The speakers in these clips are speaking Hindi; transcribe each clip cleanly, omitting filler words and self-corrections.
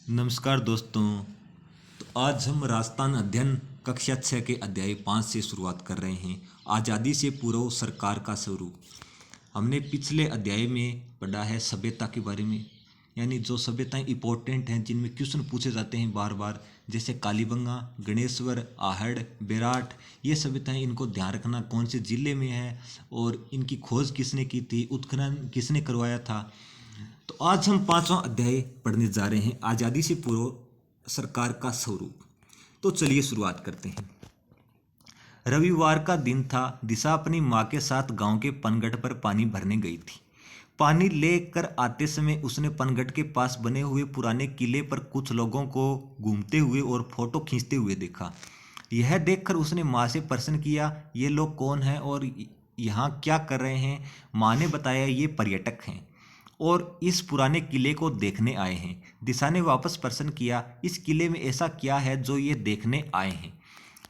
नमस्कार दोस्तों। तो आज हम राजस्थान अध्ययन कक्षा 6 के अध्याय 5 से शुरुआत कर रहे हैं। आज़ादी से पूर्व सरकार का स्वरूप। हमने पिछले अध्याय में पढ़ा है सभ्यता के बारे में, यानी जो सभ्यताएं इंपॉर्टेंट हैं जिनमें क्वेश्चन पूछे जाते हैं बार बार, जैसे कालीबंगा, गणेश्वर, आहड़, बेराट। ये सभ्यताएं, इनको ध्यान रखना कौन से जिले में है और इनकी खोज किसने की थी, उत्खनन किसने करवाया था। तो आज हम 5वां अध्याय पढ़ने जा रहे हैं, आज़ादी से पूर्व सरकार का स्वरूप। तो चलिए शुरुआत करते हैं। रविवार का दिन था। दिशा अपनी माँ के साथ गांव के पनगढ़ पर पानी भरने गई थी। पानी लेकर आते समय उसने पनगढ़ के पास बने हुए पुराने किले पर कुछ लोगों को घूमते हुए और फोटो खींचते हुए देखा। यह देखकर उसने माँ से प्रश्न किया, ये लोग कौन हैं और यहाँ क्या कर रहे हैं। माँ ने बताया, ये पर्यटक हैं और इस पुराने किले को देखने आए हैं। दिशा ने वापस प्रश्न किया, इस किले में ऐसा क्या है जो ये देखने आए हैं।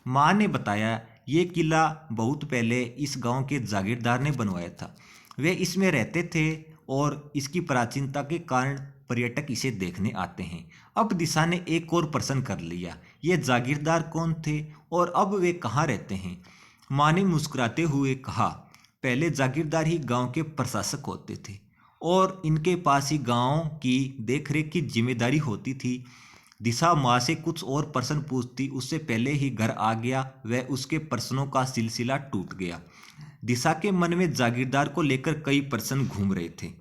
माँ ने बताया, ये किला बहुत पहले इस गांव के जागीरदार ने बनवाया था। वे इसमें रहते थे और इसकी प्राचीनता के कारण पर्यटक इसे देखने आते हैं। अब दिशा ने एक और प्रश्न कर लिया, ये जागीरदार कौन थे और अब वे कहाँ रहते हैं। माँ ने मुस्कुराते हुए कहा, पहले जागीरदार ही गांव के प्रशासक होते थे और इनके पास ही गांव की देखरेख की जिम्मेदारी होती थी। दिशा माँ से कुछ और प्रश्न पूछती, उससे पहले ही घर आ गया। वह उसके प्रश्नों का सिलसिला टूट गया। दिशा के मन में जागीरदार को लेकर कई प्रश्न घूम रहे थे।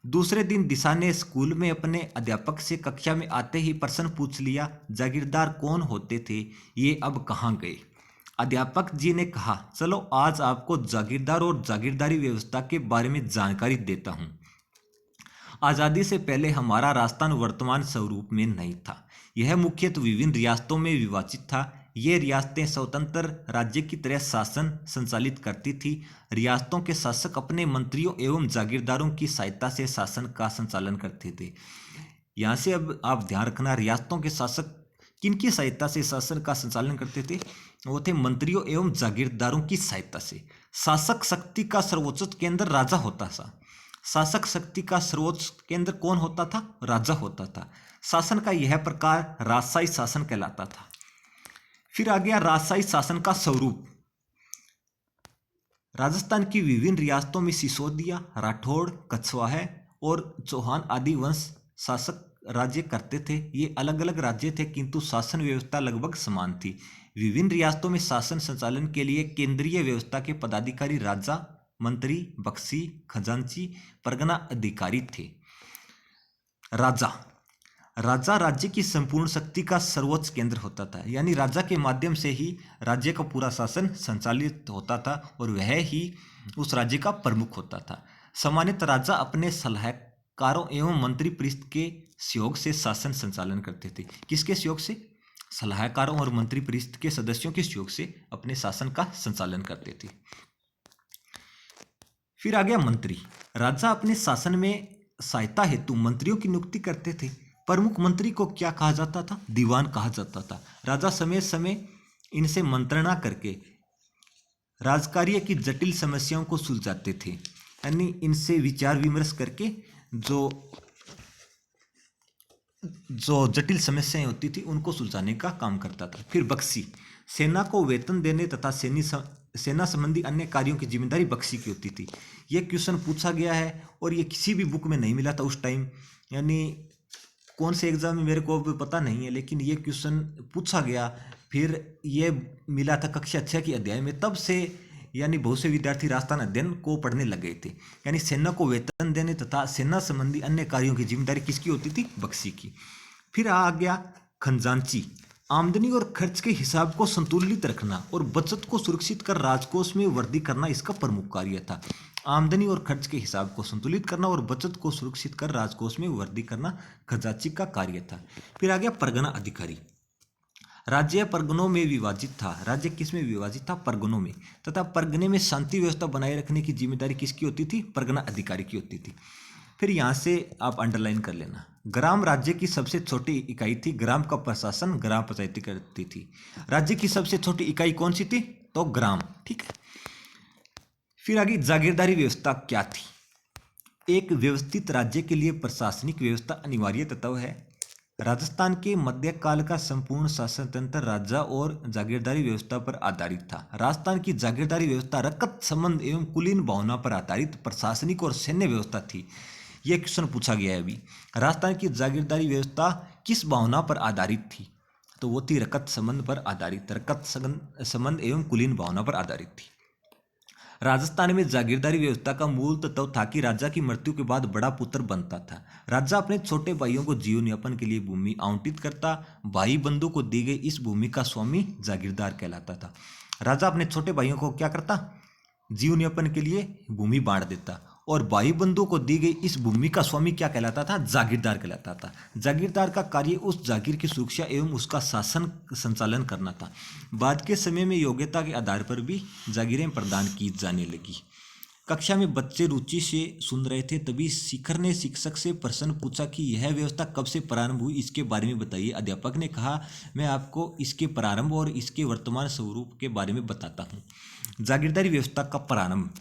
दूसरे दिन दिशा ने स्कूल में अपने अध्यापक से कक्षा में आते ही प्रश्न पूछ लिया, जागीरदार कौन होते थे, ये अब कहाँ गए। अध्यापक जी ने कहा, चलो आज आपको जागीरदार और जागीरदारी व्यवस्था के बारे में जानकारी देता हूँ। आज़ादी से पहले हमारा राजस्थान वर्तमान स्वरूप में नहीं था। यह मुख्यतः विभिन्न रियासतों में विभाजित था। ये रियासतें स्वतंत्र राज्य की तरह शासन संचालित करती थी। रियासतों के शासक अपने मंत्रियों एवं जागीरदारों की सहायता से शासन का संचालन करते थे। यहाँ से अब आप ध्यान रखना, रियासतों के शासक किनकी सहायता से शासन का संचालन करते थे। वो थे मंत्रियों एवं जागीरदारों की सहायता से। शासक शक्ति का सर्वोच्च केंद्र राजा होता था। शासक शक्ति का सर्वोच्च केंद्र कौन होता था? राजा होता था। शासन का यह प्रकार राजशाही शासन कहलाता था। फिर आ गया राजशाही शासन का स्वरूप। राजस्थान की विभिन्न रियासतों में सिसोदिया, राठौड़, कछवाहा और चौहान आदि वंश शासक राज्य करते थे। ये अलग अलग राज्य थे किंतु शासन व्यवस्था लगभग समान थी। विभिन्न रियासतों में शासन संचालन के लिए केंद्रीय व्यवस्था के पदाधिकारी राजा, मंत्री, बख्शी, खजांची, परगना अधिकारी थे। राजा राजा राज्य की संपूर्ण शक्ति का सर्वोच्च केंद्र होता था, यानी राजा के माध्यम से ही राज्य का पूरा शासन संचालित होता था और वह ही उस राज्य का प्रमुख होता था। सामान्यतः राजा अपने सलाहकारों एवं मंत्री परिषद के सहयोग से शासन संचालन करते थे। किसके सहयोग से? सलाहकारों और मंत्री परिषद के सदस्यों के सहयोग से अपने शासन का संचालन करते थे। फिर आ गया मंत्री। राजा अपने शासन में सहायता हेतु मंत्रियों की नियुक्ति करते थे। प्रमुख मंत्री को क्या कहा जाता था? दीवान कहा जाता था। राजा समय समय इनसे मंत्रणा करके राजकार्य की जटिल समस्याओं को सुलझाते थे, यानी इनसे विचार विमर्श करके जो जटिल समस्याएं होती थी उनको सुलझाने का काम करता था। फिर बख्शी, सेना को वेतन देने तथा सेना संबंधी अन्य कार्यों की जिम्मेदारी बख्शी की होती थी। ये क्वेश्चन पूछा गया है और ये किसी भी बुक में नहीं मिला था उस टाइम, यानी कौन से एग्जाम में मेरे को अब पता नहीं है, लेकिन ये क्वेश्चन पूछा गया। फिर ये मिला था कक्षा 6 की अध्याय में, तब से यानी बहुत से विद्यार्थी राजस्थान अध्ययन को पढ़ने लग गए थे। यानी सेना को वेतन देने तथा सेना संबंधी अन्य कार्यों की जिम्मेदारी किसकी होती थी? बख्शी की। फिर आ गया खजांची। आमदनी और खर्च के हिसाब को संतुलित रखना और बचत को सुरक्षित कर राजकोष में वृद्धि करना इसका प्रमुख कार्य था। आमदनी और खर्च के हिसाब को संतुलित करना और बचत को सुरक्षित कर राजकोष में वृद्धि करना खजांची का कार्य था। फिर आ गया परगना अधिकारी। राज्य परगनों में विभाजित था। राज्य किस में विभाजित था? परगनों में। तथा परगने में शांति व्यवस्था बनाए रखने की जिम्मेदारी किसकी होती थी? परगना अधिकारी की होती थी। फिर यहाँ से आप अंडरलाइन कर लेना, ग्राम राज्य की सबसे छोटी इकाई थी। ग्राम का प्रशासन ग्राम पंचायती करती थी। राज्य की सबसे छोटी इकाई कौन सी थी? तो ग्राम। ठीक है। फिर आगे जागीरदारी व्यवस्था क्या थी? एक व्यवस्थित राज्य के लिए प्रशासनिक व्यवस्था अनिवार्य तत्व है। राजस्थान के मध्यकाल का संपूर्ण शासन तंत्र राजा और जागीरदारी व्यवस्था पर आधारित था। राजस्थान की जागीरदारी व्यवस्था रकत संबंध एवं कुलीन भावना पर आधारित प्रशासनिक और सैन्य व्यवस्था थी। यह क्वेश्चन पूछा गया है अभी। राजस्थान की जागीरदारी व्यवस्था किस भावना पर आधारित थी? तो वो थी रकत संबंध पर आधारित, रकत संबंध एवं कुलीन भावना पर आधारित थी। राजस्थान में जागीरदारी व्यवस्था का मूल तत्व था कि राजा की मृत्यु के बाद बड़ा पुत्र बनता था। राजा अपने छोटे भाइयों को जीवन यापन के लिए भूमि आवंटित करता। भाई बंधु को दी गई इस भूमि का स्वामी जागीरदार कहलाता था। राजा अपने छोटे भाइयों को क्या करता? जीवन यापन के लिए भूमि बांट देता, और भाई बंधु को दी गई इस भूमि का स्वामी क्या कहलाता था? जागीरदार कहलाता था। जागीरदार का कार्य उस जागीर की सुरक्षा एवं उसका शासन संचालन करना था। बाद के समय में योग्यता के आधार पर भी जागीरें प्रदान की जाने लगी। कक्षा में बच्चे रुचि से सुन रहे थे, तभी शिखर ने शिक्षक से प्रश्न पूछा कि यह व्यवस्था कब से प्रारंभ हुई, इसके बारे में बताइए। अध्यापक ने कहा, मैं आपको इसके प्रारंभ और इसके वर्तमान स्वरूप के बारे में बताता हूँ। जागीरदारी व्यवस्था का प्रारंभ।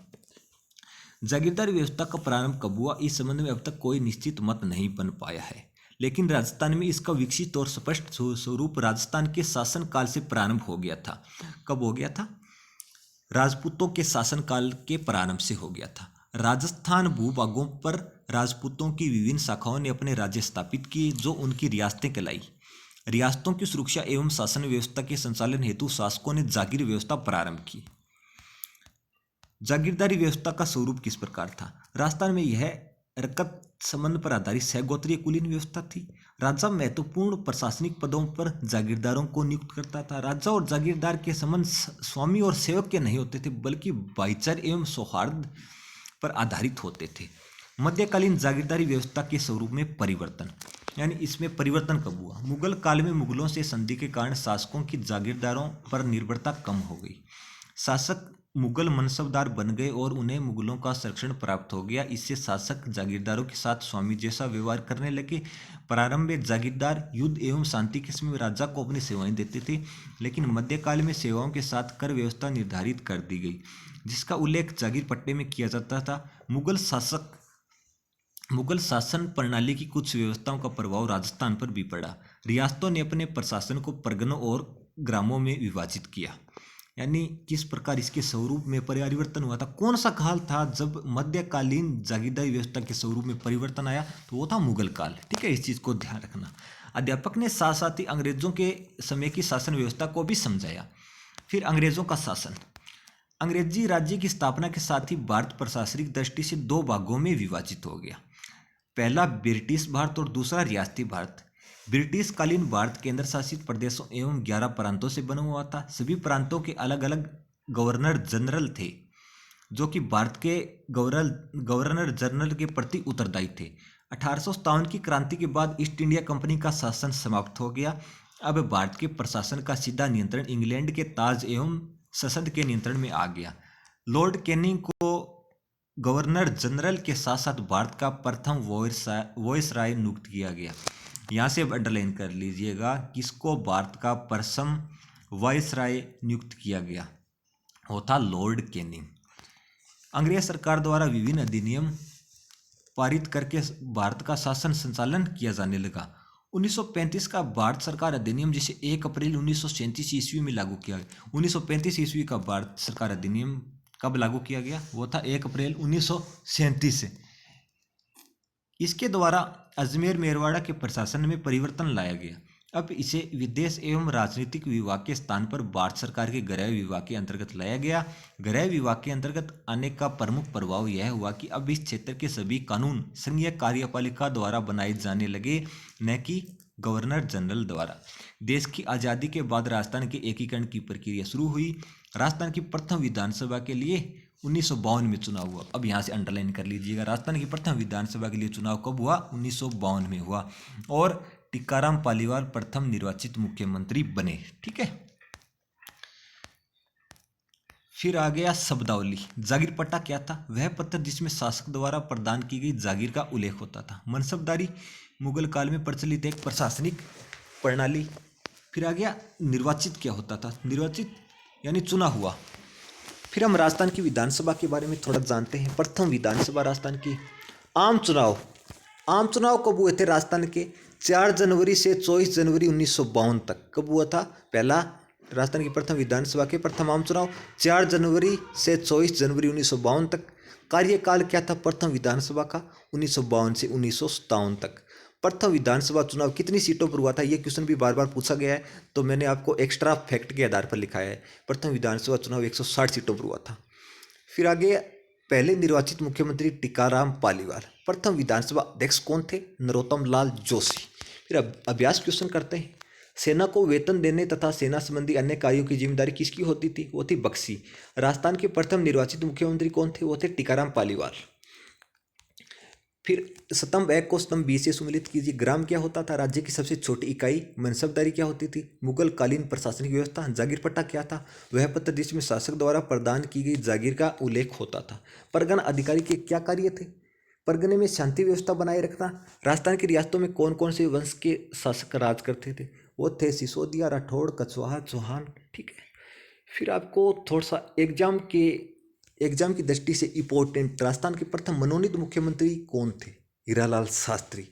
जागीरदारी व्यवस्था का प्रारंभ कब हुआ, इस संबंध में अब तक कोई निश्चित मत नहीं बन पाया है, लेकिन राजस्थान में इसका विकसित और स्पष्ट स्वरूप राजस्थान के शासन काल से प्रारंभ हो गया था। कब हो गया था? राजपूतों के शासन काल के प्रारंभ से हो गया था। राजस्थान भूभागों पर राजपूतों की विभिन्न शाखाओं ने अपने राज्य स्थापित किए, जो उनकी रियासतें कहलाई। रियासतों की सुरक्षा एवं शासन व्यवस्था के संचालन हेतु शासकों ने जागीर व्यवस्था प्रारंभ की। जागीरदारी व्यवस्था का स्वरूप किस प्रकार था? राजस्थान में यह रकत संबंध पर आधारित सहगोत्रीय कुलीन व्यवस्था थी। राजा महत्वपूर्ण प्रशासनिक पदों पर जागीरदारों को नियुक्त करता था। राजा और जागीरदार के संबंध स्वामी और सेवक के नहीं होते थे, बल्कि भाईचारे एवं सौहार्द पर आधारित होते थे। मध्यकालीन जागीरदारी व्यवस्था के स्वरूप में परिवर्तन, यानी इसमें परिवर्तन कब हुआ? मुगल काल में मुगलों से संधि के कारण शासकों की जागीरदारों पर निर्भरता कम हो गई। शासक मुगल मनसबदार बन गए और उन्हें मुगलों का संरक्षण प्राप्त हो गया। इससे शासक जागीरदारों के साथ स्वामी जैसा व्यवहार करने लगे। प्रारंभ में जागीरदार युद्ध एवं शांति के समय राजा को अपनी सेवाएं देते थे, लेकिन मध्यकाल में सेवाओं के साथ कर व्यवस्था निर्धारित कर दी गई, जिसका उल्लेख जागीर पट्टे में किया जाता था। मुगल शासन प्रणाली की कुछ व्यवस्थाओं का प्रभाव राजस्थान पर भी पड़ा। रियासतों ने अपने प्रशासन को परगनों और ग्रामों में विभाजित किया। यानी किस प्रकार इसके स्वरूप में परिवर्तन हुआ था? कौन सा काल था जब मध्यकालीन जागीरदारी व्यवस्था के स्वरूप में परिवर्तन आया? तो वो था मुगल काल। ठीक है, इस चीज को ध्यान रखना। अध्यापक ने साथ साथ ही अंग्रेजों के समय की शासन व्यवस्था को भी समझाया। फिर अंग्रेजों का शासन। अंग्रेजी राज्य की स्थापना के साथ ही भारत प्रशासनिक दृष्टि से दो भागों में विभाजित हो गया। पहला ब्रिटिश भारत और दूसरा रियासती भारत। ब्रिटिश कालीन भारत केंद्र शासित प्रदेशों एवं 11 प्रांतों से बना हुआ था। सभी प्रांतों के अलग अलग गवर्नर जनरल थे, जो कि भारत के गवर्नर जनरल के प्रति उत्तरदायी थे। 1857 की क्रांति के बाद ईस्ट इंडिया कंपनी का शासन समाप्त हो गया। अब भारत के प्रशासन का सीधा नियंत्रण इंग्लैंड के ताज एवं संसद के नियंत्रण में आ गया। लॉर्ड कैनिंग को गवर्नर जनरल के साथ साथ भारत का प्रथम वॉइसराय नियुक्त किया गया। यहाँ से अंडरलाइन कर लीजिएगा, किसको भारत का प्रथम वॉइसराय नियुक्त किया गया? वो था लॉर्ड कैनिंग। अंग्रेज सरकार द्वारा विभिन्न अधिनियम पारित करके भारत का शासन संचालन किया जाने लगा। 1935 का भारत सरकार अधिनियम, जिसे 1 अप्रैल 1937 ईस्वी में लागू किया गया। 1935 ईस्वी का भारत सरकार अधिनियम कब लागू किया गया? वो था 1 अप्रैल 1937 से। इसके द्वारा अजमेर मेरवाड़ा के प्रशासन में परिवर्तन लाया गया। अब इसे विदेश एवं राजनीतिक विभाग के स्थान पर भारत सरकार के गृह विभाग के अंतर्गत लाया गया। गृह विभाग के अंतर्गत आने का प्रमुख प्रभाव यह हुआ कि अब इस क्षेत्र के सभी कानून संघीय कार्यपालिका द्वारा बनाए जाने लगे, न कि गवर्नर जनरल द्वारा। देश की आज़ादी के बाद राजस्थान के एकीकरण की प्रक्रिया शुरू हुई। राजस्थान की प्रथम विधानसभा के लिए 1952 में चुनाव हुआ। अब यहाँ से अंडरलाइन कर लीजिएगा, राजस्थान की प्रथम विधानसभा के लिए चुनाव कब हुआ? 1952 में हुआ, और टीकाराम पालीवाल प्रथम निर्वाचित मुख्यमंत्री बने। ठीक है, फिर आ गया शब्दावली। जागीर पट्टा क्या था? वह पत्र जिसमें शासक द्वारा प्रदान की गई जागीर का उल्लेख होता था। मनसबदारी मुगल काल में प्रचलित एक प्रशासनिक प्रणाली। फिर आ गया निर्वाचित क्या होता था? निर्वाचित यानी चुना हुआ। फिर हम राजस्थान की विधानसभा के बारे में थोड़ा जानते हैं। प्रथम विधानसभा राजस्थान की। आम आम चुनाव कब हुए थे राजस्थान के? 4 जनवरी से 24 जनवरी 1952 तक। कब हुआ था पहला राजस्थान की प्रथम विधानसभा के प्रथम आम चुनाव? 4 जनवरी से 24 जनवरी 1952 तक। कार्यकाल क्या था प्रथम विधानसभा का? 1952 से 1957 तक। प्रथम विधानसभा चुनाव कितनी सीटों पर हुआ था? ये क्वेश्चन भी बार बार पूछा गया है, तो मैंने आपको एक्स्ट्रा फैक्ट के आधार पर लिखा है। प्रथम विधानसभा चुनाव 160 सीटों पर हुआ था। फिर आगे, पहले निर्वाचित मुख्यमंत्री टीकाराम पालीवाल। प्रथम विधानसभा अध्यक्ष कौन थे? नरोत्तम लाल जोशी। फिर अभ्यास क्वेश्चन करते हैं। सेना को वेतन देने तथा सेना संबंधी अन्य कार्यों की जिम्मेदारी किसकी होती थी? वो थी बख्शी। राजस्थान के प्रथम निर्वाचित मुख्यमंत्री कौन थे? वो थे टीकाराम पालीवाल। फिर स्तंभ 1 को स्तंभ 20 से सुमेलित कीजिए। ग्राम क्या होता था? राज्य की सबसे छोटी इकाई। मनसबदारी क्या होती थी? मुगल कालीन प्रशासनिक व्यवस्था। जागीर पट्टा क्या था? वह पत्र जिसमें शासक द्वारा प्रदान की गई जागीर का उल्लेख होता था। परगना अधिकारी के क्या कार्य थे? परगने में शांति व्यवस्था बनाए रखना। राजस्थान की रियासतों में कौन कौन से वंश के शासक राज करते थे? वो थे सिसोदिया, राठौड़, कछवाहा, चौहान। ठीक है। फिर आपको थोड़ा सा एग्जाम की दृष्टि से इंपॉर्टेंट, राजस्थान के प्रथम मनोनीत मुख्यमंत्री कौन थे? हीरालाल शास्त्री।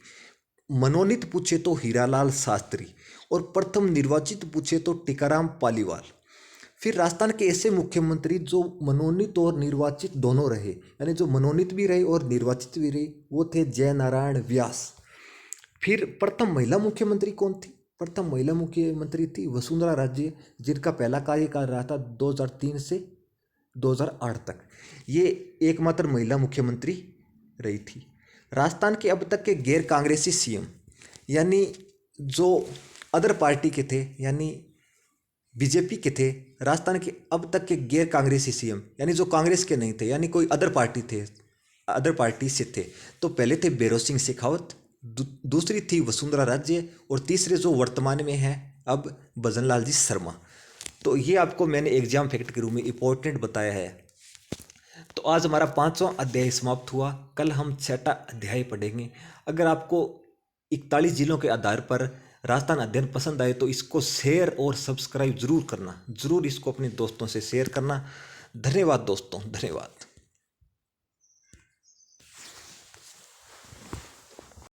मनोनीत पूछे तो हीरालाल शास्त्री, और प्रथम निर्वाचित पूछे तो टीकाराम पालीवाल। फिर राजस्थान के ऐसे मुख्यमंत्री जो मनोनीत और निर्वाचित दोनों रहे, यानी जो मनोनीत भी रहे और निर्वाचित भी रहे, वो थे जयनारायण व्यास। फिर प्रथम महिला मुख्यमंत्री कौन थी? प्रथम महिला मुख्यमंत्री थी वसुंधरा राजे, जिनका पहला कार्यकाल रहा था 2003 से 2008 तक। ये एकमात्र महिला मुख्यमंत्री रही थी। राजस्थान के अब तक के गैर कांग्रेसी सीएम, यानी जो अदर पार्टी के थे, यानी बीजेपी के थे, राजस्थान के अब तक के गैर कांग्रेसी सीएम, यानी जो कांग्रेस के नहीं थे, यानी कोई अदर पार्टी से थे, तो पहले थे भैरों सिंह शेखावत, दूसरी थी वसुंधरा राजे, और तीसरे जो वर्तमान में हैं अब भजनलाल जी शर्मा। तो ये आपको मैंने एग्जाम फैक्ट के रूप में इंपॉर्टेंट बताया है। तो आज हमारा 5वां अध्याय समाप्त हुआ। कल हम 6वां अध्याय पढ़ेंगे। अगर आपको 41 जिलों के आधार पर राजस्थान अध्ययन पसंद आए तो इसको शेयर और सब्सक्राइब जरूर करना, जरूर इसको अपने दोस्तों से शेयर करना। धन्यवाद दोस्तों, धन्यवाद।